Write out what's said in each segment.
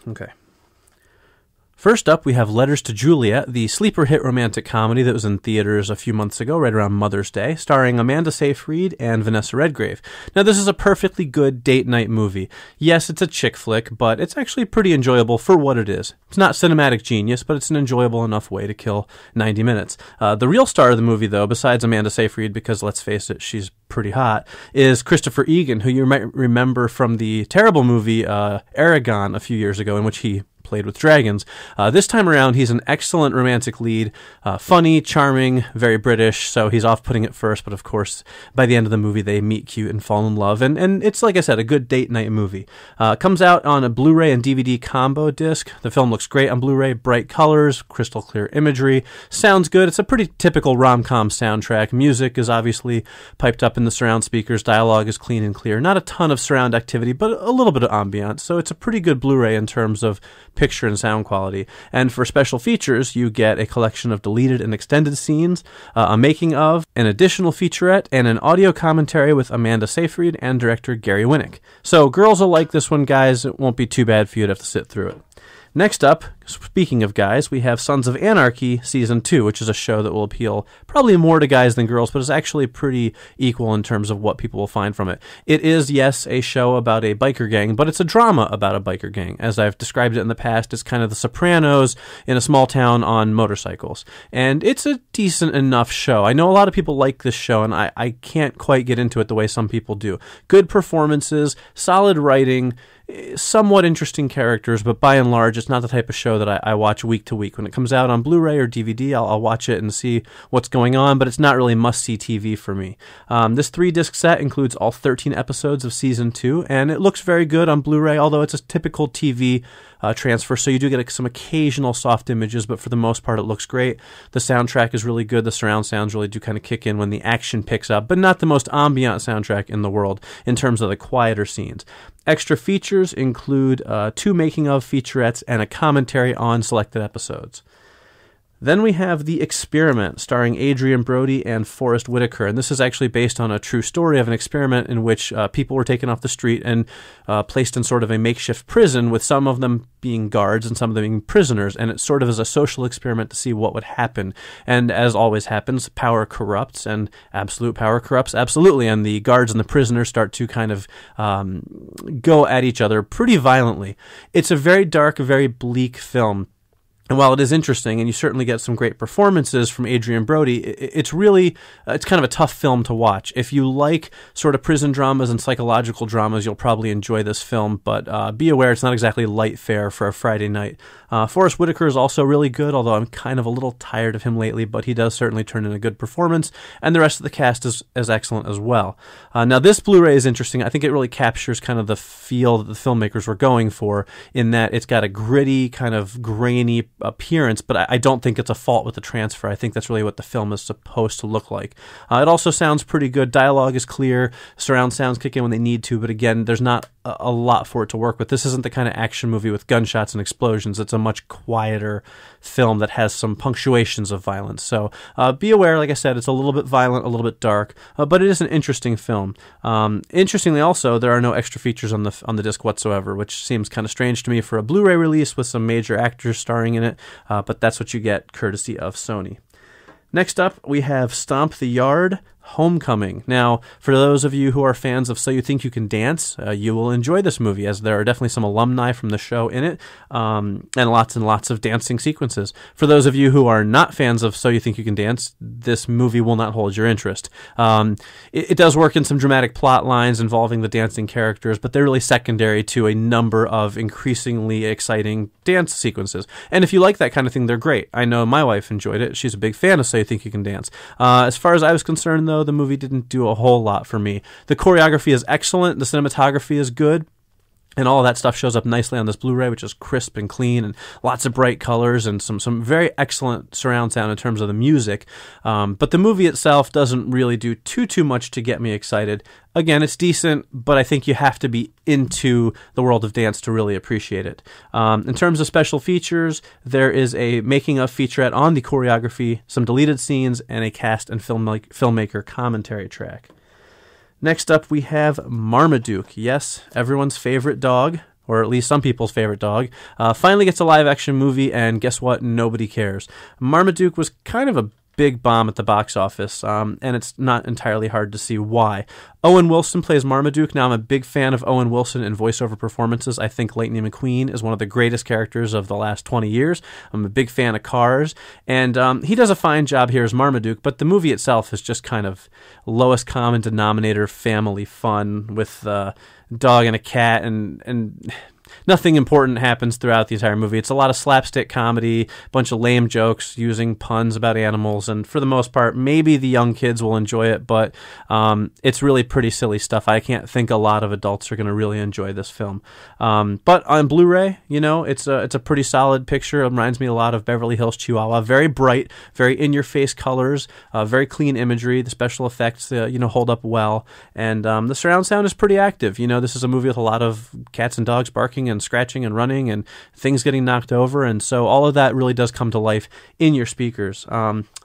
Okay. First up, we have Letters to Juliet, the sleeper hit romantic comedy that was in theaters a few months ago, right around Mother's Day, starring Amanda Seyfried and Vanessa Redgrave. Now, this is a perfectly good date night movie. Yes, it's a chick flick, but it's actually pretty enjoyable for what it is. It's not cinematic genius, but it's an enjoyable enough way to kill 90 minutes. The real star of the movie, though, besides Amanda Seyfried, because let's face it, she's pretty hot, is Christopher Egan, who you might remember from the terrible movie Aragon a few years ago, in which he played with dragons. This time around, he's an excellent romantic lead, funny, charming, very British, so he's off-putting at first, but of course, by the end of the movie, they meet cute and fall in love, and it's, like I said, a good date night movie. Comes out on a Blu-ray and DVD combo disc. The film looks great on Blu-ray, bright colors, crystal clear imagery, sounds good. It's a pretty typical rom-com soundtrack. Music is obviously piped up in the surround speakers, dialogue is clean and clear. Not a ton of surround activity, but a little bit of ambiance, so it's a pretty good Blu-ray in terms of picture and sound quality. And for special features, you get a collection of deleted and extended scenes, a making of, an additional featurette, and an audio commentary with Amanda Seyfried and director Gary Winnick. So girls will like this one, guys. It won't be too bad for you to have to sit through it. Next up, speaking of guys, we have Sons of Anarchy Season 2, which is a show that will appeal probably more to guys than girls, but is actually pretty equal in terms of what people will find from it. It is, yes, a show about a biker gang, but it's a drama about a biker gang. As I've described it in the past, it's kind of the Sopranos in a small town on motorcycles. And it's a decent enough show. I know a lot of people like this show, and I can't quite get into it the way some people do. Good performances, solid writing, somewhat interesting characters, but by and large, it's not the type of show that I watch week to week. When it comes out on Blu-ray or DVD, I'll watch it and see what's going on, but it's not really must-see TV for me. This 3-disc set includes all 13 episodes of Season 2, and it looks very good on Blu-ray, although it's a typical TV transfer, so you do get some occasional soft images, but for the most part, it looks great. The soundtrack is really good. The surround sounds really do kind of kick in when the action picks up, but not the most ambient soundtrack in the world in terms of the quieter scenes. Extra features include 2 making-of featurettes and a commentary on selected episodes. Then we have The Experiment, starring Adrian Brody and Forrest Whitaker, and this is actually based on a true story of an experiment in which people were taken off the street and placed in sort of a makeshift prison, with some of them being guards and some of them being prisoners, and it sort of is a social experiment to see what would happen. And as always happens, power corrupts, and absolute power corrupts absolutely, and the guards and the prisoners start to kind of go at each other pretty violently. It's a very dark, very bleak film. And while it is interesting, and you certainly get some great performances from Adrian Brody, it's really, it's kind of a tough film to watch. If you like sort of prison dramas and psychological dramas, you'll probably enjoy this film, but be aware it's not exactly light fare for a Friday night. Forrest Whitaker is also really good, although I'm kind of a little tired of him lately, but he does certainly turn in a good performance, and the rest of the cast is excellent as well. Now, this Blu-ray is interesting. I think it really captures kind of the feel that the filmmakers were going for, in that it's got a gritty, kind of grainy appearance, but I don't think it's a fault with the transfer. I think that's really what the film is supposed to look like. It also sounds pretty good. Dialogue is clear. Surround sounds kick in when they need to, but again, there's not a lot for it to work with. This isn't the kind of action movie with gunshots and explosions. It's a much quieter film that has some punctuations of violence. So be aware, like I said, it's a little bit violent, a little bit dark, but it is an interesting film. Interestingly also, there are no extra features on the disc whatsoever, which seems kind of strange to me for a Blu-ray release with some major actors starring in it, but that's what you get courtesy of Sony. Next up, we have Stomp the Yard, Homecoming. Now, for those of you who are fans of So You Think You Can Dance, you will enjoy this movie, as there are definitely some alumni from the show in it, and lots of dancing sequences. For those of you who are not fans of So You Think You Can Dance, this movie will not hold your interest. It does work in some dramatic plot lines involving the dancing characters, but they're really secondary to a number of increasingly exciting dance sequences. And if you like that kind of thing, they're great. I know my wife enjoyed it. She's a big fan of So You Think You Can Dance. As far as I was concerned, though, the movie didn't do a whole lot for me. The choreography is excellent, the cinematography is good, and all of that stuff shows up nicely on this Blu-ray, which is crisp and clean, and lots of bright colors, and some very excellent surround sound in terms of the music. But the movie itself doesn't really do too much to get me excited. Again, it's decent, but I think you have to be into the world of dance to really appreciate it. In terms of special features, there is a making-of featurette on the choreography, some deleted scenes, and a cast and filmmaker commentary track. Next up, we have Marmaduke. Yes, everyone's favorite dog, or at least some people's favorite dog, finally gets a live-action movie, and guess what? Nobody cares. Marmaduke was kind of a big bomb at the box office, and it's not entirely hard to see why. Owen Wilson plays Marmaduke. Now, I'm a big fan of Owen Wilson in voiceover performances. I think Lightning McQueen is one of the greatest characters of the last 20 years. I'm a big fan of Cars, and he does a fine job here as Marmaduke, but the movie itself is just kind of lowest common denominator family fun with a dog and a cat, and nothing important happens throughout the entire movie. It's a lot of slapstick comedy, a bunch of lame jokes using puns about animals, and for the most part, maybe the young kids will enjoy it, but it's really pretty silly stuff. I can't think a lot of adults are going to really enjoy this film. But on Blu-ray, it's a pretty solid picture. It reminds me a lot of Beverly Hills Chihuahua. Very bright, very in-your-face colors, very clean imagery. The special effects, hold up well, and the surround sound is pretty active. This is a movie with a lot of cats and dogs barking and scratching and running and things getting knocked over, and so all of that really does come to life in your speakers.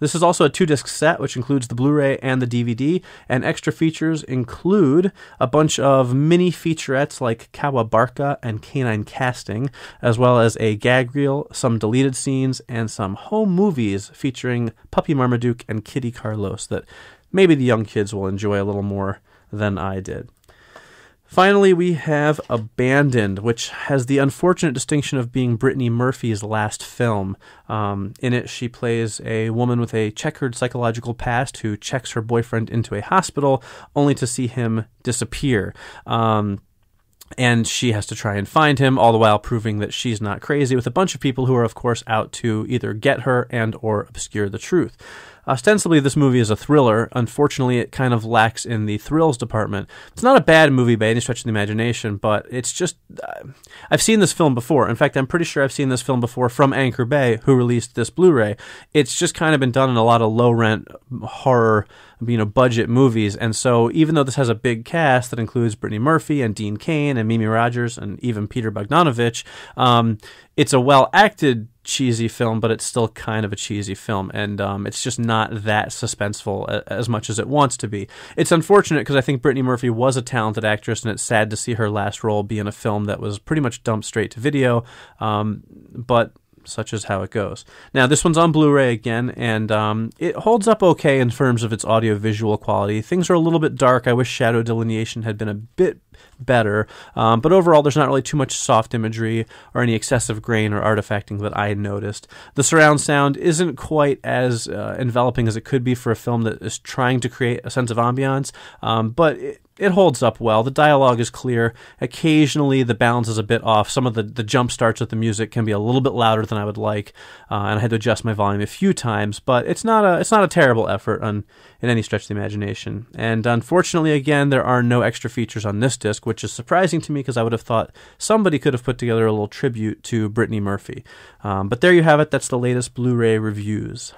This is also a 2-disc set, which includes the Blu-ray and the DVD, and extra features include a bunch of mini featurettes like Kawabarka and Canine Casting, as well as a gag reel, some deleted scenes, and some home movies featuring Puppy Marmaduke and Kitty Carlos that maybe the young kids will enjoy a little more than I did. Finally, we have Abandoned, which has the unfortunate distinction of being Brittany Murphy's last film. In it, she plays a woman with a checkered psychological past who checks her boyfriend into a hospital only to see him disappear. And she has to try and find him, all the while proving that she's not crazy, with a bunch of people who are, of course, out to either get her and or obscure the truth. Ostensibly, this movie is a thriller. Unfortunately, it kind of lacks in the thrills department. It's not a bad movie by any stretch of the imagination, but it's just... I've seen this film before. In fact, I'm pretty sure I've seen this film before from Anchor Bay, who released this Blu-ray. It's just kind of been done in a lot of low-rent horror, budget movies, and so even though this has a big cast that includes Brittany Murphy and Dean Cain and Mimi Rogers and even Peter Bogdanovich, it's a well-acted cheesy film, but it's still kind of a cheesy film, and it's just not that suspenseful as much as it wants to be. It's unfortunate because I think Brittany Murphy was a talented actress, and it's sad to see her last role be in a film that was pretty much dumped straight to video, but such is how it goes. Now, this one's on Blu-ray again, and it holds up okay in terms of its audio-visual quality. Things are a little bit dark. I wish shadow delineation had been a bit better, but overall there's not really too much soft imagery or any excessive grain or artifacting that I noticed. The surround sound isn't quite as enveloping as it could be for a film that is trying to create a sense of ambiance, but it holds up well. The dialogue is clear. Occasionally the balance is a bit off. Some of the jump starts with the music can be a little bit louder than I would like, and I had to adjust my volume a few times, but it's not a terrible effort in any stretch of the imagination. And unfortunately, again, there are no extra features on this disc, which is surprising to me because I would have thought somebody could have put together a little tribute to Brittany Murphy. But there you have it. That's the latest Blu-ray reviews.